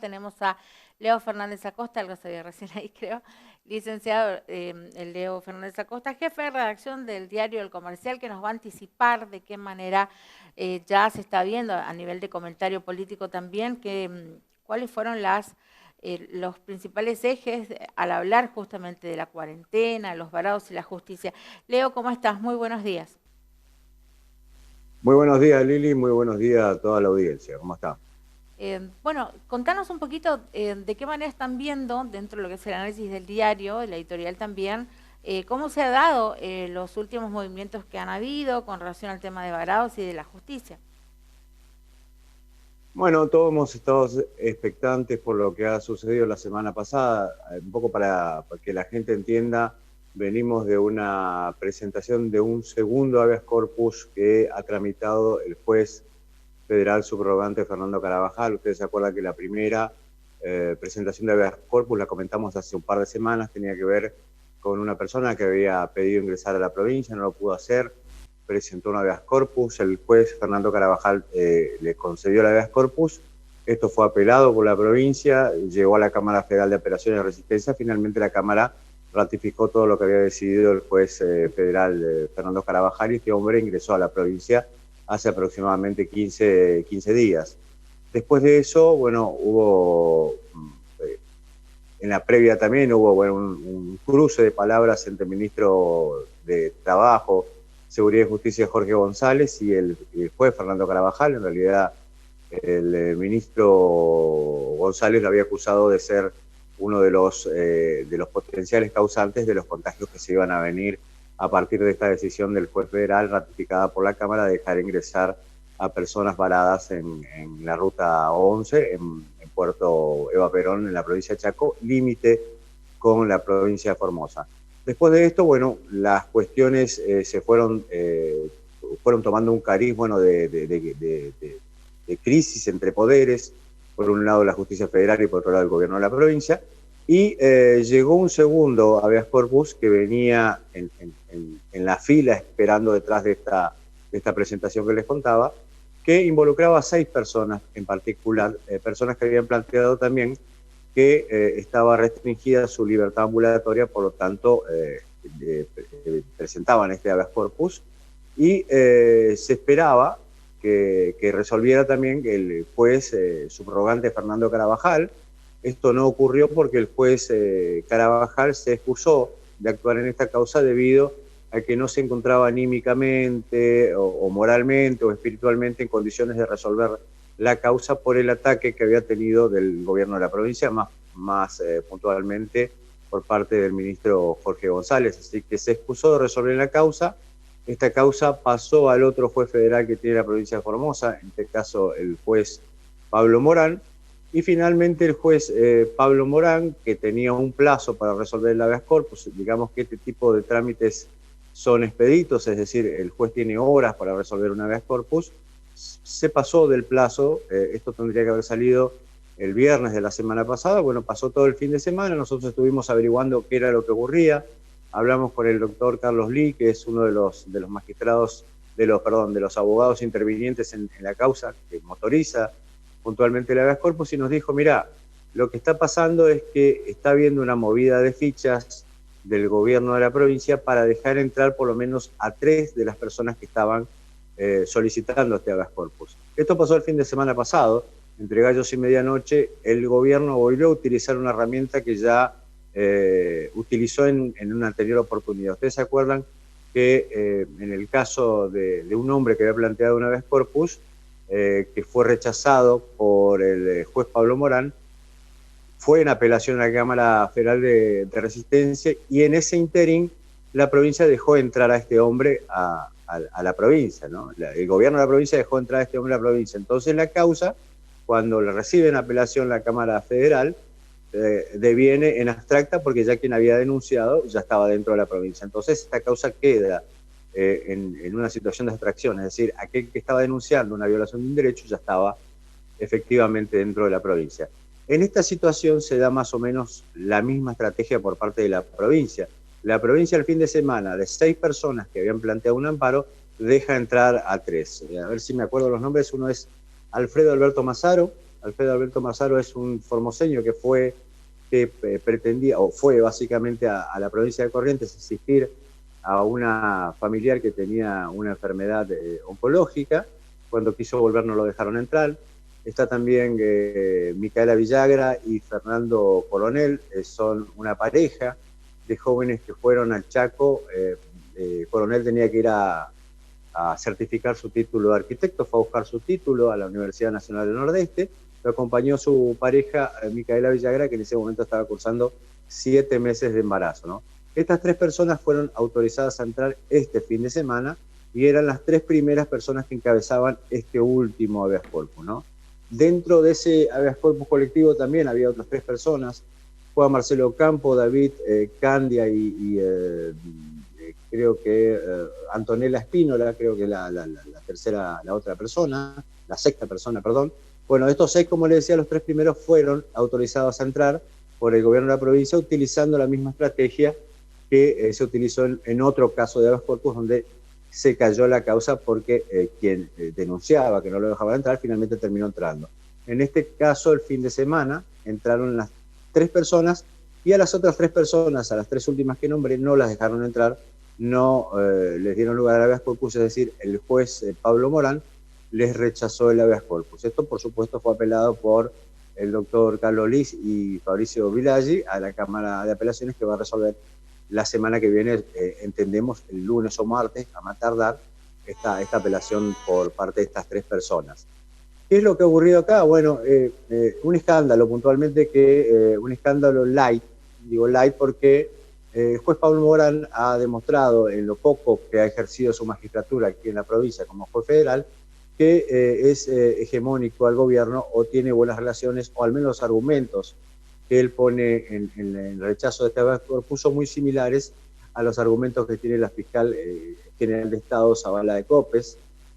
Tenemos a Leo Fernández Acosta, algo sabía recién ahí creo, licenciado el Leo Fernández Acosta, jefe de redacción del diario El Comercial, que nos va a anticipar de qué manera ya se está viendo a nivel de comentario político también, cuáles fueron los principales ejes al hablar justamente de la cuarentena, los varados y la justicia. Leo, ¿cómo estás? Muy buenos días. Muy buenos días, Lili, muy buenos días a toda la audiencia. ¿Cómo está? Bueno, contanos un poquito de qué manera están viendo, dentro de lo que es el análisis del diario, de la editorial también, cómo se ha dado los últimos movimientos que han habido con relación al tema de varados y de la justicia. Bueno, todos hemos estado expectantes por lo que ha sucedido la semana pasada. Un poco para que la gente entienda, venimos de una presentación de un segundo habeas corpus que ha tramitado el juez federal subrogante Fernando Carabajal. Ustedes se acuerdan que la primera presentación de habeas corpus, la comentamos hace un par de semanas, tenía que ver con una persona que había pedido ingresar a la provincia, no lo pudo hacer, presentó un habeas corpus, el juez Fernando Carabajal le concedió el habeas corpus, esto fue apelado por la provincia, llegó a la Cámara Federal de Apelaciones de Resistencia, finalmente la Cámara ratificó todo lo que había decidido el juez federal Fernando Carabajal, y este hombre ingresó a la provincia hace aproximadamente 15 días. Después de eso, bueno, hubo, en la previa también hubo un cruce de palabras entre el ministro de Trabajo, Seguridad y Justicia Jorge González y el juez Fernando Carabajal. En realidad, el ministro González lo había acusado de ser uno de los potenciales causantes de los contagios que se iban a venir a partir de esta decisión del juez federal ratificada por la Cámara de dejar ingresar a personas varadas en la ruta 11, en Puerto Eva Perón, en la provincia de Chaco, límite con la provincia de Formosa. Después de esto, bueno, las cuestiones se fueron tomando un cariz, bueno, de crisis entre poderes, por un lado la justicia federal y por otro lado el gobierno de la provincia, y llegó un segundo habeas corpus que venía en la fila esperando detrás de esta presentación que les contaba, que involucraba a 6 personas en particular, personas que habían planteado también que estaba restringida su libertad ambulatoria, por lo tanto presentaban este habeas corpus, y se esperaba que resolviera también el juez subrogante Fernando Carabajal. Esto no ocurrió porque el juez Carabajal se excusó de actuar en esta causa debido a que no se encontraba anímicamente o moralmente o espiritualmente en condiciones de resolver la causa por el ataque que había tenido del gobierno de la provincia, más puntualmente por parte del ministro Jorge González. Así que se excusó de resolver la causa. Esta causa pasó al otro juez federal que tiene la provincia de Formosa, en este caso el juez Pablo Morán, y finalmente el juez Pablo Morán, que tenía un plazo para resolver el habeas corpus. Digamos que este tipo de trámites son expeditos, es decir, el juez tiene horas para resolver un habeas corpus, se pasó del plazo, esto tendría que haber salido el viernes de la semana pasada. Bueno, pasó todo el fin de semana, nosotros estuvimos averiguando qué era lo que ocurría, hablamos con el doctor Carlos Lee, que es uno de los magistrados, de los abogados intervinientes en la causa, que motoriza puntualmente el habeas corpus, y nos dijo, mirá, lo que está pasando es que está habiendo una movida de fichas del gobierno de la provincia para dejar entrar por lo menos a 3 de las personas que estaban solicitando este habeas corpus. Esto pasó el fin de semana pasado, entre gallos y medianoche. El gobierno volvió a utilizar una herramienta que ya utilizó en una anterior oportunidad. Ustedes se acuerdan que en el caso de un hombre que había planteado un habeas corpus, que fue rechazado por el juez Pablo Morán, fue en apelación a la Cámara Federal de Resistencia, y en ese interín la provincia dejó entrar a este hombre a la provincia, ¿no? El gobierno de la provincia dejó entrar a este hombre a la provincia. Entonces la causa, cuando le recibe en apelación la Cámara Federal, deviene en abstracta porque ya quien había denunciado ya estaba dentro de la provincia. Entonces esta causa queda en una situación de abstracción, es decir, aquel que estaba denunciando una violación de un derecho ya estaba efectivamente dentro de la provincia. En esta situación se da más o menos la misma estrategia por parte de la provincia. La provincia el fin de semana, de 6 personas que habían planteado un amparo, deja entrar a 3. A ver si me acuerdo los nombres. Uno es Alfredo Alberto Mazzaro, Alfredo Alberto Marzaro es un formoseño que pretendía, o fue básicamente a la provincia de Corrientes a asistir a una familiar que tenía una enfermedad oncológica. Cuando quiso volver no lo dejaron entrar. Está también Micaela Villagra y Fernando Coronel, son una pareja de jóvenes que fueron al Chaco. Coronel tenía que ir a certificar su título de arquitecto, fue a buscar su título a la Universidad Nacional del Nordeste, lo acompañó su pareja Micaela Villagra, que en ese momento estaba cursando 7 meses de embarazo, ¿no? Estas 3 personas fueron autorizadas a entrar este fin de semana y eran las 3 primeras personas que encabezaban este último habeas corpus, ¿no? Dentro de ese habeas corpus colectivo también había otras 3 personas, Juan Marcelo Campo, David Candia y creo que Antonella Espínola, creo que la otra persona, la sexta persona, perdón. Bueno, estos 6, como les decía, los 3 primeros fueron autorizados a entrar por el gobierno de la provincia utilizando la misma estrategia que se utilizó en otro caso de habeas corpus, donde se cayó la causa porque quien denunciaba que no lo dejaban entrar finalmente terminó entrando. En este caso, el fin de semana, entraron las 3 personas y a las otras 3 personas, a las 3 últimas que nombré, no las dejaron entrar, no les dieron lugar al habeas corpus, es decir, el juez Pablo Morán les rechazó el habeas corpus. Esto, por supuesto, fue apelado por el doctor Carlos Liz y Fabricio Villaggi a la Cámara de Apelaciones, que va a resolver la semana que viene, entendemos, el lunes o martes, a más tardar, esta apelación por parte de estas 3 personas. ¿Qué es lo que ha ocurrido acá? Bueno, un escándalo, puntualmente, un escándalo light. Digo light porque el juez Pablo Morán ha demostrado, en lo poco que ha ejercido su magistratura aquí en la provincia como juez federal, que es hegemónico al gobierno o tiene buenas relaciones, o al menos los argumentos que él pone en el rechazo de este habeas corpus son muy similares a los argumentos que tiene la fiscal general de Estado, Zabala de Copes,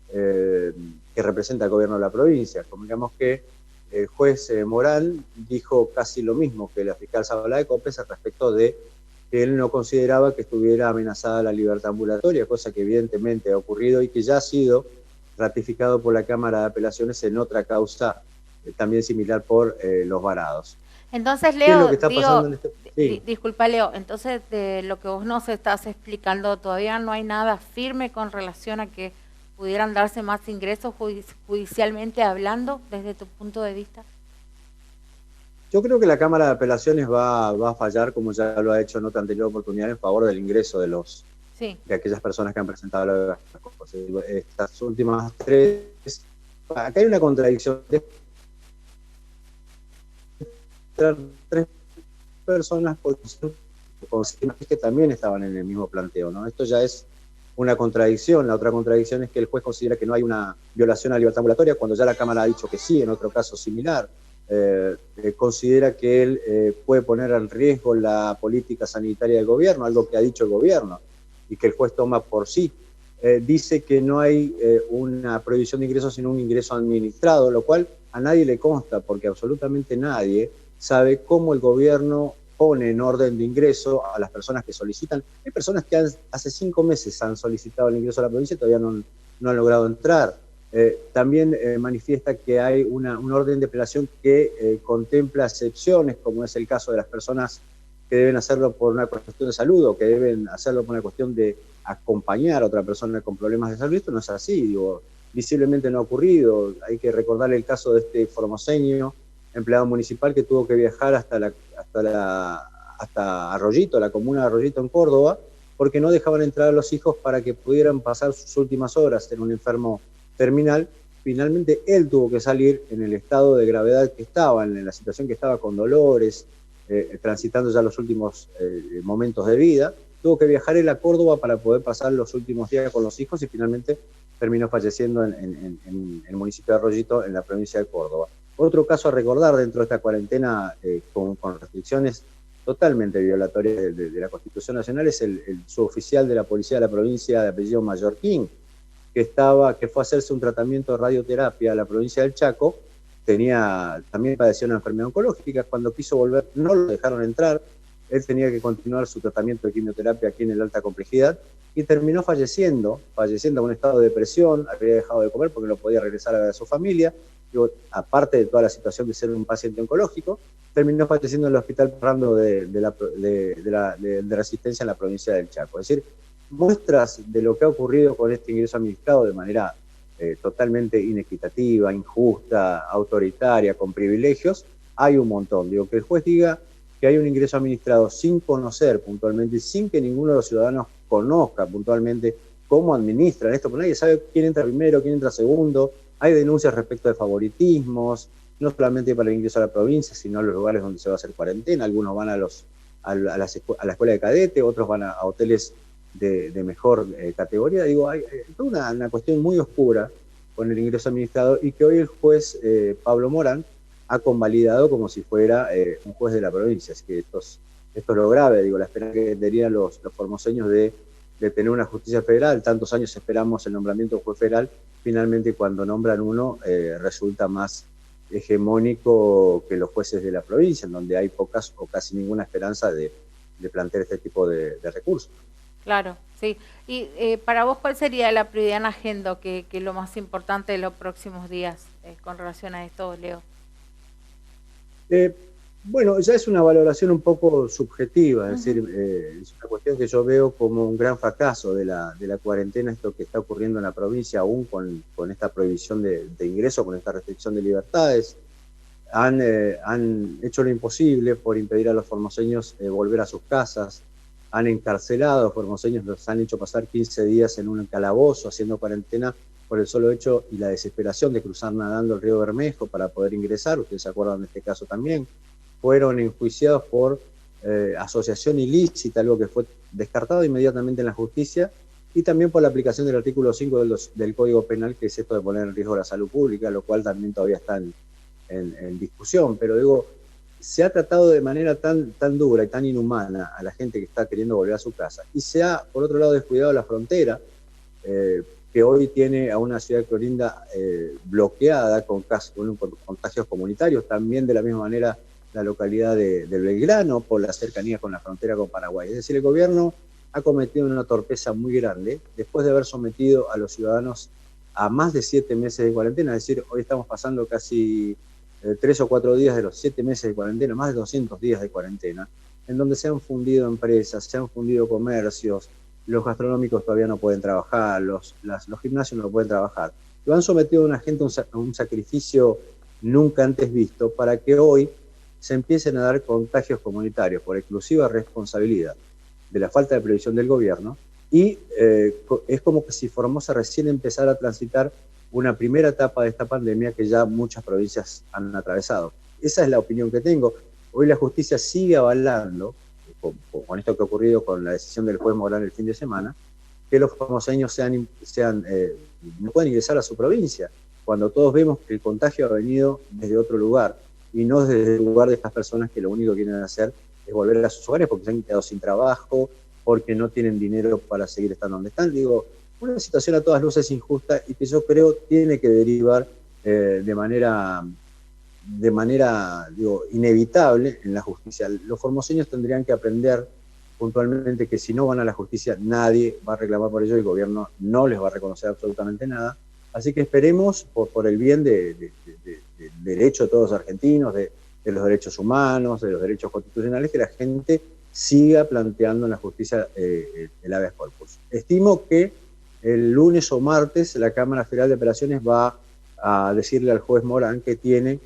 que representa al gobierno de la provincia. Digamos que el juez Morán dijo casi lo mismo que la fiscal Zabala de Copes al respecto de que él no consideraba que estuviera amenazada la libertad ambulatoria, cosa que evidentemente ha ocurrido y que ya ha sido ratificado por la Cámara de Apelaciones en otra causa también similar por los varados. Entonces, Leo, ¿qué es lo que está pasando en este? Sí. Disculpa, Leo, entonces de lo que vos nos estás explicando, todavía no hay nada firme con relación a que pudieran darse más ingresos judicialmente hablando, desde tu punto de vista. Yo creo que la Cámara de Apelaciones va a fallar, como ya lo ha hecho en otra anterior oportunidad, en favor del ingreso de aquellas personas que han presentado estas últimas 3. Acá hay una contradicción. 3 personas que también estaban en el mismo planteo, ¿no? Esto ya es una contradicción. La otra contradicción es que el juez considera que no hay una violación a la libertad ambulatoria, cuando ya la Cámara ha dicho que sí, en otro caso similar. Considera que él puede poner en riesgo la política sanitaria del gobierno, algo que ha dicho el gobierno, y que el juez toma por sí. Dice que no hay una prohibición de ingresos, sino un ingreso administrado, lo cual a nadie le consta, porque absolutamente nadie sabe cómo el gobierno pone en orden de ingreso a las personas que solicitan. Hay personas que hace 5 meses han solicitado el ingreso a la provincia y todavía no han logrado entrar. También manifiesta que hay un orden de apelación que contempla excepciones, como es el caso de las personas que deben hacerlo por una cuestión de salud o que deben hacerlo por una cuestión de acompañar a otra persona con problemas de salud. Esto no es así, digo, visiblemente no ha ocurrido. Hay que recordar el caso de este formoseño empleado municipal que tuvo que viajar hasta Arroyito, la comuna de Arroyito en Córdoba, porque no dejaban entrar a los hijos para que pudieran pasar sus últimas horas en un enfermo terminal. Finalmente él tuvo que salir en el estado de gravedad que estaba, en la situación que estaba, con dolores, transitando ya los últimos momentos de vida. Tuvo que viajar él a Córdoba para poder pasar los últimos días con los hijos y finalmente terminó falleciendo en el municipio de Arroyito, en la provincia de Córdoba. Otro caso a recordar dentro de esta cuarentena con restricciones totalmente violatorias de la Constitución Nacional es el suboficial de la policía de la provincia de apellido Mallorquín, que fue a hacerse un tratamiento de radioterapia a la provincia del Chaco. También padecía una enfermedad oncológica. Cuando quiso volver no lo dejaron entrar. Él tenía que continuar su tratamiento de quimioterapia aquí en el alta complejidad y terminó falleciendo en un estado de depresión. Había dejado de comer porque no podía regresar a ver a su familia. digo, aparte de toda la situación de ser un paciente oncológico, terminó falleciendo en el Hospital Ferrando de Resistencia en la provincia del Chaco. Es decir, muestras de lo que ha ocurrido con este ingreso administrado de manera totalmente inequitativa, injusta, autoritaria, con privilegios, hay un montón. Digo, que el juez diga que hay un ingreso administrado sin conocer puntualmente, sin que ninguno de los ciudadanos conozca puntualmente cómo administran esto, porque nadie sabe quién entra primero, quién entra segundo. Hay denuncias respecto de favoritismos, no solamente para el ingreso a la provincia, sino a los lugares donde se va a hacer cuarentena. Algunos van a la escuela de cadete, otros van a hoteles de mejor categoría. Digo, hay toda una cuestión muy oscura con el ingreso administrado y que hoy el juez Pablo Morán ha convalidado como si fuera un juez de la provincia. Así que esto es lo grave, digo, la esperanza que tenían los formoseños de tener una justicia federal. Tantos años esperamos el nombramiento de un juez federal, finalmente cuando nombran uno resulta más hegemónico que los jueces de la provincia, en donde hay pocas o casi ninguna esperanza de plantear este tipo de recursos. Claro, sí. Y para vos, ¿cuál sería la prioridad en agenda que lo más importante de los próximos días con relación a esto, Leo? Bueno, ya es una valoración un poco subjetiva, es decir, es una cuestión que yo veo como un gran fracaso de la cuarentena, esto que está ocurriendo en la provincia, aún con esta prohibición de ingreso, con esta restricción de libertades. Han hecho lo imposible por impedir a los formoseños volver a sus casas, han encarcelado a los formoseños, los han hecho pasar 15 días en un calabozo haciendo cuarentena por el solo hecho y la desesperación de cruzar nadando el río Bermejo para poder ingresar. Ustedes se acuerdan de este caso también. Fueron enjuiciados por asociación ilícita, algo que fue descartado inmediatamente en la justicia, y también por la aplicación del artículo 5 del Código Penal, que es esto de poner en riesgo la salud pública, lo cual también todavía está en discusión. Pero digo, se ha tratado de manera tan dura y tan inhumana a la gente que está queriendo volver a su casa, y se ha, por otro lado, descuidado la frontera, que hoy tiene a una ciudad de Clorinda bloqueada con contagios comunitarios, también de la misma manera la localidad de Belgrano, por la cercanía con la frontera con Paraguay. Es decir, el gobierno ha cometido una torpeza muy grande después de haber sometido a los ciudadanos a más de 7 meses de cuarentena. Es decir, hoy estamos pasando casi 3 o 4 días de los 7 meses de cuarentena, más de 200 días de cuarentena, en donde se han fundido empresas, se han fundido comercios, los gastronómicos todavía no pueden trabajar, los gimnasios no pueden trabajar. Lo han sometido a una gente a un sacrificio nunca antes visto para que hoy se empiecen a dar contagios comunitarios por exclusiva responsabilidad de la falta de previsión del gobierno, y es como que si Formosa recién empezara a transitar una primera etapa de esta pandemia que ya muchas provincias han atravesado. Esa es la opinión que tengo. Hoy la justicia sigue avalando, con esto que ha ocurrido con la decisión del juez Morán el fin de semana, que los formoseños no pueden ingresar a su provincia, cuando todos vemos que el contagio ha venido desde otro lugar, y no desde el lugar de estas personas que lo único que quieren hacer es volver a sus hogares porque se han quedado sin trabajo, porque no tienen dinero para seguir estando donde están. Digo, una situación a todas luces injusta y que yo creo tiene que derivar de manera inevitable en la justicia. Los formoseños tendrían que aprender puntualmente que si no van a la justicia nadie va a reclamar por ello, el gobierno no les va a reconocer absolutamente nada. Así que esperemos por el bien del derecho de todos los argentinos, de los derechos humanos, de los derechos constitucionales, que la gente siga planteando en la justicia el habeas corpus. Estimo que el lunes o martes la Cámara Federal de Apelaciones va a decirle al juez Morán que tiene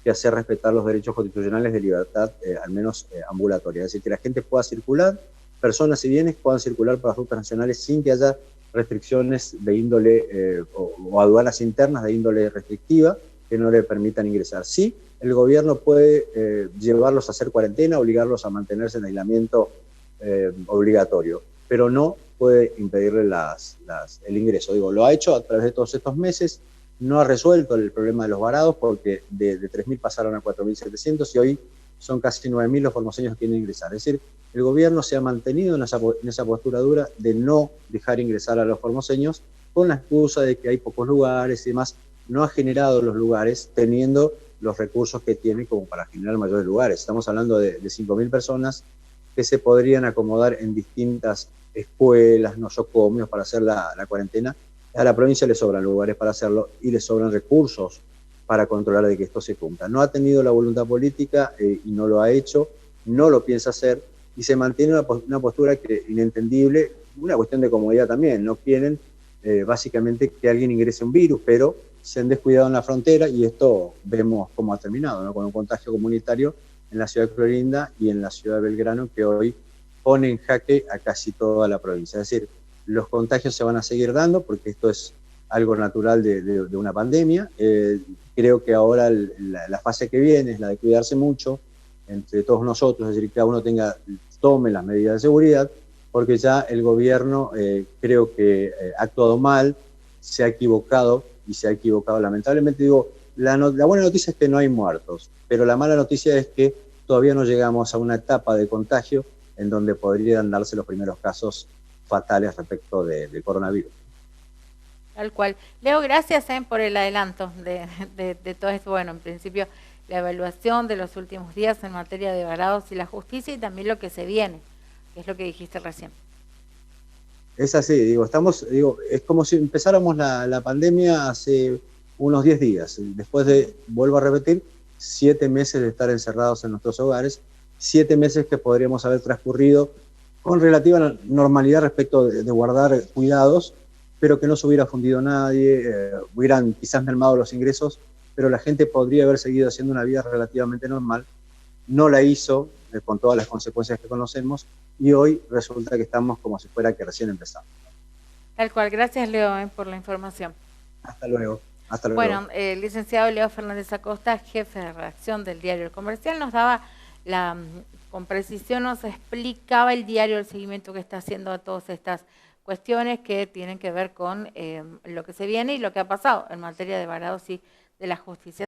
que hacer respetar los derechos constitucionales de libertad, al menos ambulatoria. Es decir, que la gente pueda circular, personas y bienes puedan circular por las rutas nacionales sin que haya restricciones de índole o aduanas internas de índole restrictiva que no le permitan ingresar. Sí, el gobierno puede llevarlos a hacer cuarentena, obligarlos a mantenerse en aislamiento obligatorio, pero no puede impedirle el ingreso. Digo, lo ha hecho a través de todos estos meses, no ha resuelto el problema de los varados porque de 3.000 pasaron a 4.700 y hoy son casi 9.000 los formoseños que quieren ingresar. Es decir, el gobierno se ha mantenido en esa postura dura de no dejar ingresar a los formoseños con la excusa de que hay pocos lugares y demás. No ha generado los lugares teniendo los recursos que tiene como para generar mayores lugares. Estamos hablando de 5.000 personas que se podrían acomodar en distintas escuelas, nosocomios para hacer la cuarentena. A la provincia le sobran lugares para hacerlo y le sobran recursos para controlar de que esto se cumpla. No ha tenido la voluntad política y no lo ha hecho, no lo piensa hacer, y se mantiene una postura que inentendible, una cuestión de comodidad también. No quieren básicamente que alguien ingrese un virus, pero se han descuidado en la frontera, y esto vemos cómo ha terminado, ¿no? Con un contagio comunitario en la ciudad de Clorinda y en la ciudad de Belgrano, que hoy pone en jaque a casi toda la provincia. Es decir, los contagios se van a seguir dando porque esto es algo natural de una pandemia. Creo que ahora la fase que viene es la de cuidarse mucho entre todos nosotros, es decir, que cada uno tome las medidas de seguridad, porque ya el gobierno creo que ha actuado mal, se ha equivocado, y se ha equivocado lamentablemente. Digo, la buena noticia es que no hay muertos, pero la mala noticia es que todavía no llegamos a una etapa de contagio en donde podrían darse los primeros casos fatales respecto del coronavirus. Tal cual. Leo, gracias por el adelanto de todo esto. Bueno, en principio, la evaluación de los últimos días en materia de varados y la justicia, y también lo que se viene, que es lo que dijiste recién. Es así, es como si empezáramos la pandemia hace unos 10 días, después de, vuelvo a repetir, 7 meses de estar encerrados en nuestros hogares, 7 meses que podríamos haber transcurrido con relativa normalidad respecto de guardar cuidados, pero que no se hubiera fundido nadie, hubieran quizás mermado los ingresos, pero la gente podría haber seguido haciendo una vida relativamente normal. No la hizo, con todas las consecuencias que conocemos, y hoy resulta que estamos como si fuera que recién empezamos. Tal cual. Gracias, Leo, por la información. Hasta luego. Hasta luego. Bueno, el licenciado Leo Fernández Acosta, jefe de redacción del diario El Comercial, nos daba con precisión, nos explicaba el diario el seguimiento que está haciendo a todas estas cuestiones que tienen que ver con lo que se viene y lo que ha pasado en materia de varados y de la justicia.